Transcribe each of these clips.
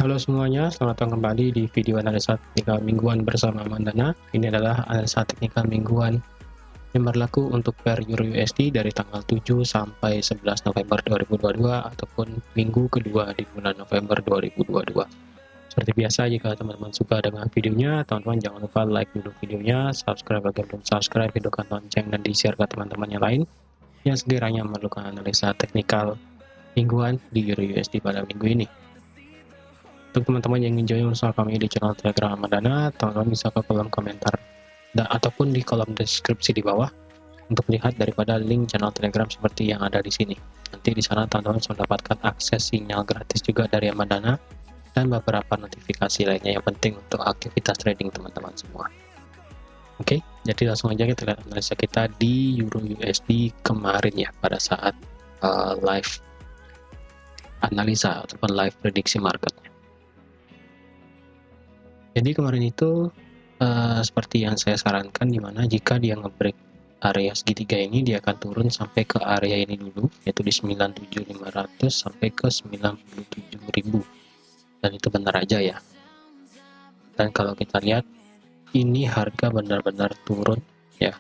Halo semuanya, selamat datang kembali di video analisa teknikal mingguan bersama Mandana. Ini adalah analisa teknikal mingguan yang berlaku untuk pair Euro USD dari tanggal 7 sampai 11 November 2022 ataupun minggu kedua di bulan November 2022. Seperti biasa, jika teman-teman suka dengan videonya, teman-teman jangan lupa like dulu videonya, subscribe bagi yang belum subscribe, hidupkan lonceng, dan di-share ke teman-teman yang lain yang sekiranya memerlukan analisa teknikal mingguan di Euro USD pada minggu ini. Untuk teman-teman yang ingin join bersama kami di channel Telegram Mandana, teman-teman bisa ke kolom komentar ataupun di kolom deskripsi di bawah untuk lihat daripada link channel Telegram seperti yang ada di sini. Nanti di sana teman-teman bisa mendapatkan akses sinyal gratis juga dari Mandana dan beberapa notifikasi lainnya yang penting untuk aktivitas trading teman-teman semua. Oke, jadi langsung aja kita lihat analisa kita di Euro USD kemarin ya, pada saat live analisa ataupun live prediksi marketnya. Jadi kemarin itu seperti yang saya sarankan, dimana jika dia ngebreak area segitiga ini, dia akan turun sampai ke area ini dulu, yaitu di 97.500 sampai ke 97.000, dan itu benar aja ya. Dan kalau kita lihat, ini harga benar-benar turun ya.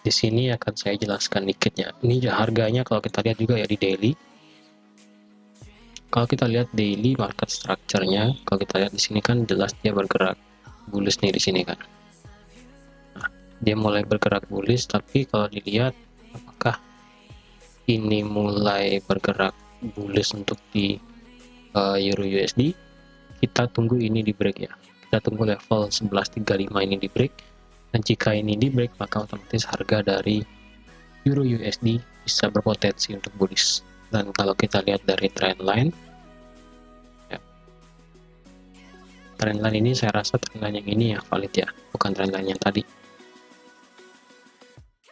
Di sini akan saya jelaskan dikit ya. Ini harganya kalau kita lihat juga ya di daily. Kalau kita lihat daily market structure-nya, kalau kita lihat di sini kan jelas dia bergerak bullish nih di sini kan. Nah, dia mulai bergerak bullish, tapi kalau dilihat apakah ini mulai bergerak bullish untuk di Euro USD, kita tunggu ini di break ya. Kita tunggu level 11.35 ini di break, dan jika ini di break maka otomatis harga dari Euro USD bisa berpotensi untuk bullish. Dan kalau kita lihat dari trendline ya, trendline ini saya rasa trendline yang ini ya valid ya, bukan trendline yang tadi.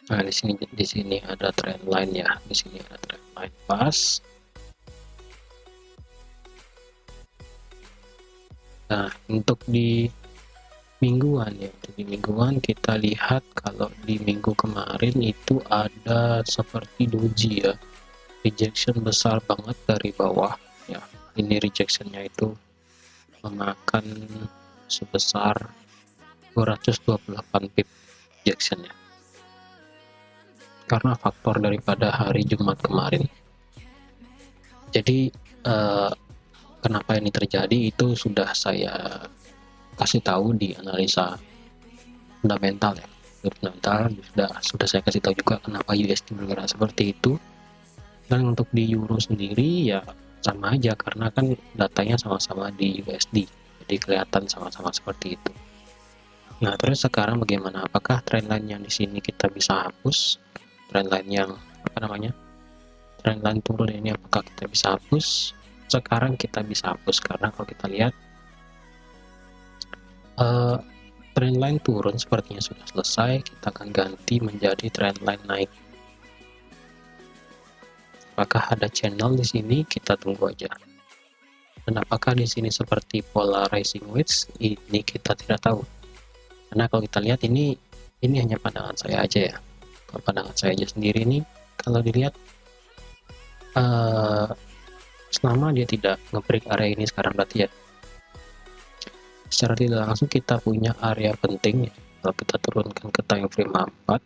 Nah, di sini ada trendline ya, di sini ada trendline pas. Nah, untuk di mingguan ya, untuk di mingguan kita lihat kalau di minggu kemarin itu ada seperti doji ya, rejection besar banget dari bawah ya. Ini rejectionnya itu memakan sebesar 228 pip rejectionnya, karena faktor daripada hari Jumat kemarin. Jadi kenapa ini terjadi itu sudah saya kasih tahu di analisa fundamental ya. Fundamental sudah saya kasih tahu juga kenapa USD bergerak seperti itu. Dan untuk di Euro sendiri ya sama aja, karena kan datanya sama-sama di USD, jadi kelihatan sama-sama seperti itu. Nah, terus sekarang bagaimana? Apakah trendline yang di sini kita bisa hapus? Trendline yang trendline turun ini apakah kita bisa hapus? Sekarang kita bisa hapus, karena kalau kita lihat trendline turun sepertinya sudah selesai. Kita akan ganti menjadi trendline naik. Apakah ada channel di sini? Kita tunggu aja. Dan apakah di sini seperti pola rising wedge? Ini kita tidak tahu. Karena kalau kita lihat ini hanya pandangan saya aja ya. Kalau pandangan saya aja sendiri nih, kalau dilihat selama dia tidak nge-break area ini sekarang, berarti ya secara tidak langsung kita punya area penting ya. Kalau kita turunkan ke time frame 4,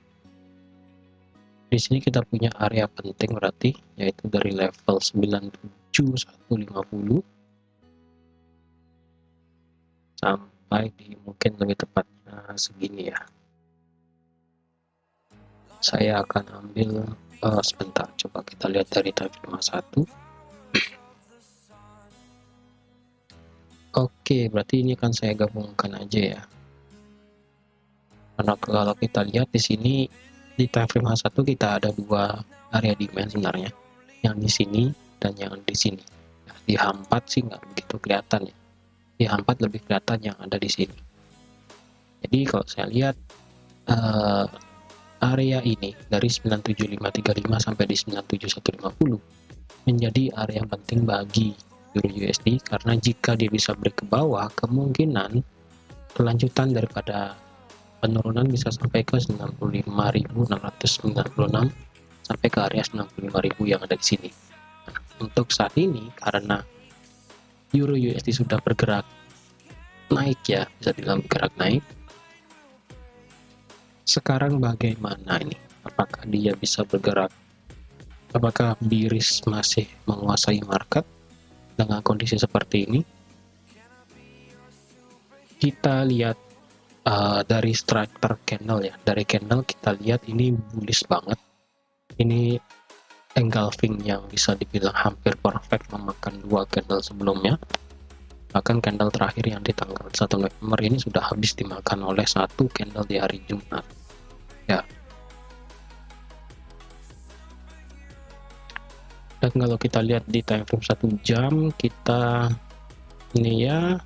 di sini kita punya area penting berarti, yaitu dari level 97150 sampai di mungkin lebih tepatnya segini ya. Saya akan ambil sebentar, coba kita lihat dari time frame 1. Oke, berarti ini kan saya gabungkan aja ya. Karena kalau kita lihat di sini di time frame H1 kita ada dua area demand sebenarnya, yang di sini dan yang di sini. Nah, di H4 sih nggak begitu kelihatan ya. Di H4 lebih kelihatan yang ada di sini. Jadi kalau saya lihat area ini dari 97535 sampai di 97150 menjadi area yang penting bagi Euro USD, karena jika dia bisa break ke bawah, kemungkinan kelanjutan daripada penurunan bisa sampai ke 95.696 sampai ke area 95.000 yang ada di sini. Nah, untuk saat ini karena Euro USD sudah bergerak naik ya, bisa dibilang bergerak naik. Sekarang bagaimana ini? Apakah dia bisa bergerak? Apakah bearish masih menguasai market dengan kondisi seperti ini? Kita lihat dari structure candle ya. Dari candle kita lihat ini bullish banget. Ini engulfing yang bisa dibilang hampir perfect memakan dua candle sebelumnya. Bahkan candle terakhir yang di tanggal 1 November ini sudah habis dimakan oleh satu candle di hari Jumat. Ya. Dan kalau kita lihat di time frame 1 jam, kita ini ya,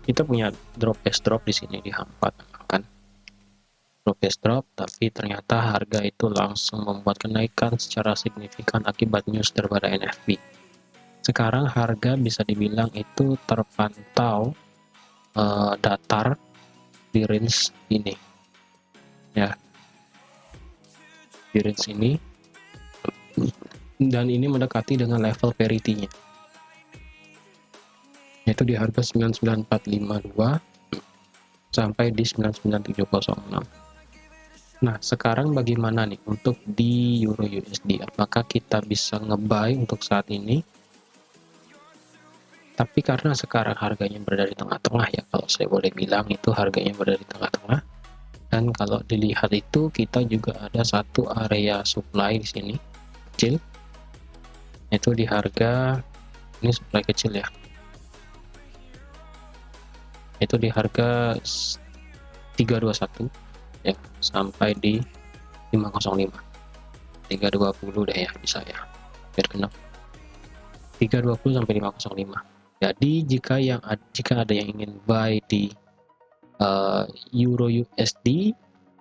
kita punya drop base drop di sini di H4 kan. Drop base drop, tapi ternyata harga itu langsung membuat kenaikan secara signifikan akibat news daripada NFP. Sekarang harga bisa dibilang itu terpantau datar di range ini. Ya. Di range ini. Dan ini mendekati dengan level parity-nya. Yaitu di harga 99452 sampai di 99706. Nah, sekarang bagaimana nih untuk di Euro USD? Apakah kita bisa nge-buy untuk saat ini? Tapi karena sekarang harganya berada di tengah-tengah ya, kalau saya boleh bilang itu harganya berada di tengah-tengah. Dan kalau dilihat itu kita juga ada satu area supply di sini kecil, yaitu di harga ini supply kecil ya, itu di harga 321 ya sampai di 505, 320 deh ya, bisa ya biar genap 320 sampai 505. Jadi jika ada yang ingin buy di Euro USD,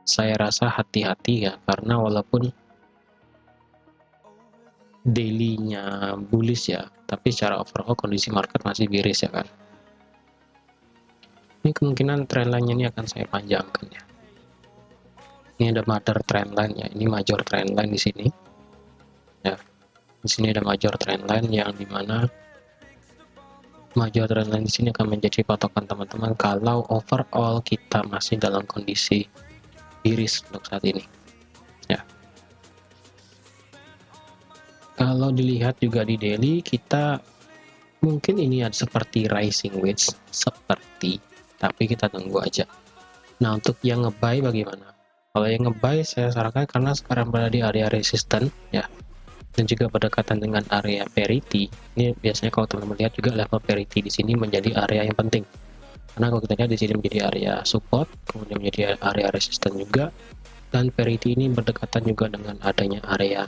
saya rasa hati-hati ya, karena walaupun daily-nya bullish ya, tapi secara overall kondisi market masih bearish ya kan. Ini kemungkinan trendline-nya ini akan saya panjangkan ya. Ini ada mother trendline ya, ini major trendline di sini. Ya, di sini ada major trendline yang dimana major trendline di sini akan menjadi patokan teman-teman kalau overall kita masih dalam kondisi bearish untuk saat ini. Ya. Kalau dilihat juga di daily, kita mungkin ini ada seperti rising wedge, tapi kita tunggu aja. Nah, untuk yang nge-buy bagaimana? Kalau yang nge-buy saya sarankan karena sekarang berada di area resisten ya, dan juga berdekatan dengan area parity. Ini biasanya kalau teman-teman lihat juga level parity di sini menjadi area yang penting. Karena kalau kita lihat di sini menjadi area support, kemudian menjadi area resisten juga, dan parity ini berdekatan juga dengan adanya area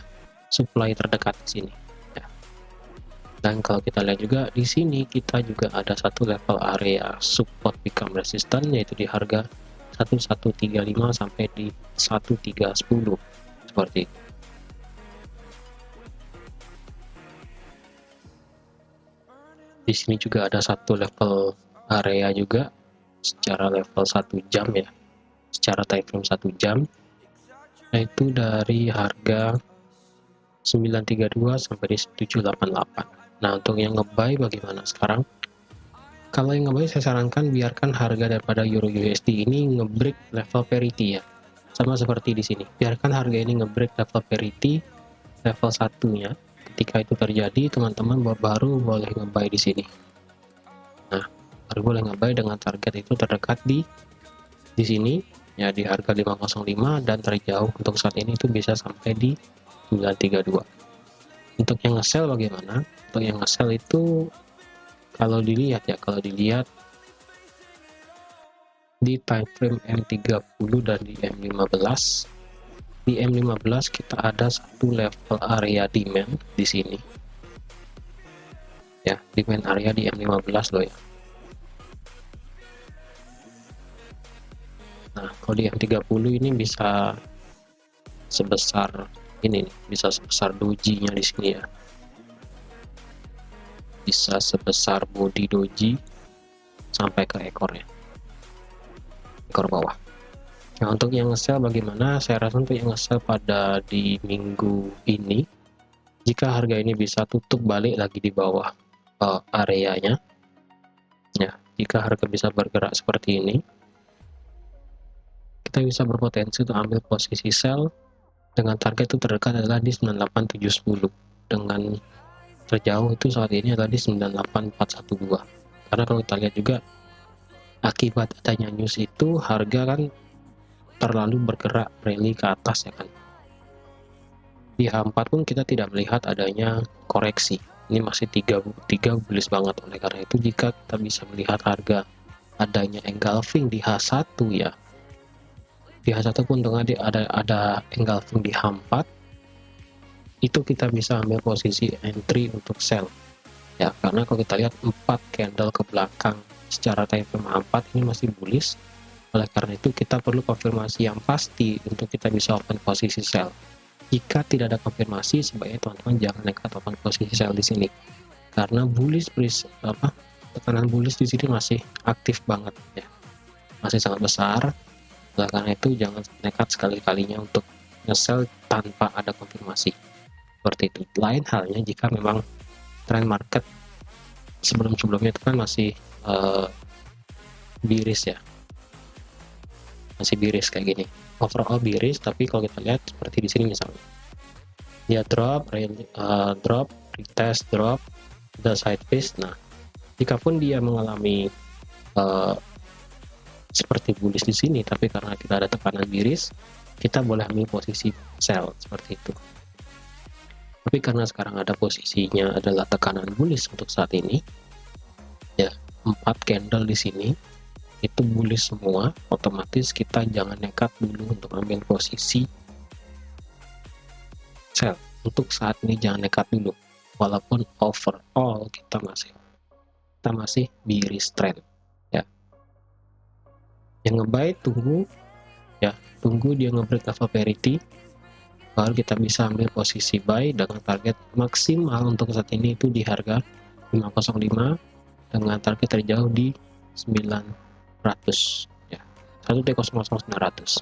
supply terdekat di sini. Ya. Dan kalau kita lihat juga di sini kita juga ada satu level area support become resistant, yaitu di harga 1135 sampai di 1310 seperti itu. Di sini juga ada satu level area juga secara level 1 jam ya, secara time frame 1 jam, yaitu dari harga 932 sampai di 788. Nah, untuk yang nge-buy bagaimana sekarang? Kalau yang nge-buy saya sarankan biarkan harga daripada Euro USD ini nge-break level parity ya. Sama seperti di sini. Biarkan harga ini nge-break level parity level 1-nya. Ketika itu terjadi, teman-teman baru boleh nge-buy di sini. Nah, baru boleh nge-buy dengan target itu terdekat di sini ya, di harga 505, dan terjauh untuk saat ini itu bisa sampai di 932. Untuk yang nge-sell bagaimana? Untuk yang nge-sell itu kalau dilihat di time frame M30 dan di M15. Di M15 kita ada satu level area demand di sini. Ya, demand area di M15 loh ya. Nah, kalau di M30 ini bisa sebesar ini nih, bisa sebesar doji-nya di sini ya. Bisa sebesar body doji sampai ke ekornya, ekor bawah. Nah, untuk yang nge-sell bagaimana? Saya rasa untuk yang nge-sell pada di minggu ini Jika harga ini bisa tutup balik lagi di bawah areanya, ya, jika harga bisa bergerak seperti ini, kita bisa berpotensi untuk ambil posisi sell dengan target itu terdekat adalah di 98710, dengan terjauh itu saat ini adalah di 98412. Karena kalau kita lihat juga akibat adanya news itu harga kan terlalu bergerak rally ke atas ya kan. Di H4 pun kita tidak melihat adanya koreksi. Ini masih tiga bullish banget. Oleh karena itu jika kita bisa melihat harga adanya engulfing di H1 ya, di H1 pun dengan ada engulfing di H4, itu kita bisa ambil posisi entry untuk sell ya, karena kalau kita lihat 4 candle ke belakang secara time frame H4 ini masih bullish. Oleh karena itu kita perlu konfirmasi yang pasti untuk kita bisa open posisi sell. Jika tidak ada konfirmasi, sebaiknya teman-teman jangan nekat open posisi sell di sini, karena tekanan bullish di sini masih aktif banget ya, masih sangat besar. Oleh karena itu jangan nekat sekali-kalinya untuk nge-sell tanpa ada konfirmasi seperti itu. Lain halnya jika memang trend market sebelum-sebelumnya itu kan masih bearish ya, masih bearish kayak gini, overall bearish, tapi kalau kita lihat seperti di sini misalnya dia drop, retest, drop, the sideways. Nah, jika pun dia mengalami seperti bullish di sini, tapi karena tidak ada tekanan bearish, kita boleh ambil posisi sell seperti itu. Tapi karena sekarang ada posisinya adalah tekanan bullish untuk saat ini, ya 4 candle di sini itu bullish semua, otomatis kita jangan nekat dulu untuk ambil posisi sell. Untuk saat ini jangan nekat dulu, walaupun overall kita masih bearish trend ya. Yang nge-buy tunggu ya, tunggu dia nge-break level parity, baru kita bisa ambil posisi buy dengan target maksimal untuk saat ini itu di harga 505 dengan target terjauh di 900 ya, 1.00900.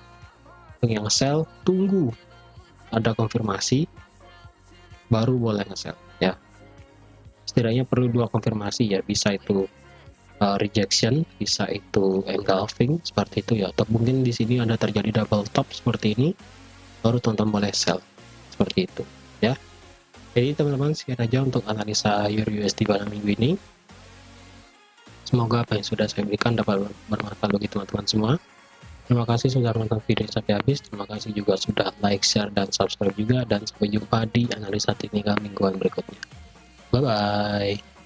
Untuk yang sell tunggu ada konfirmasi baru boleh nge-sell ya. Setidaknya perlu 2 konfirmasi ya, bisa itu rejection, bisa itu engulfing seperti itu ya, atau mungkin di sini ada terjadi double top seperti ini, baru teman-teman boleh sell seperti itu ya. Jadi teman-teman, sekian aja untuk analisa Euro USD pada minggu ini. Semoga apa yang sudah saya berikan dapat bermanfaat bagi teman-teman semua. Terima kasih sudah menonton video sampai habis. Terima kasih juga sudah like, share, dan subscribe juga. Dan sampai jumpa di analisa teknikal mingguan berikutnya. Bye-bye.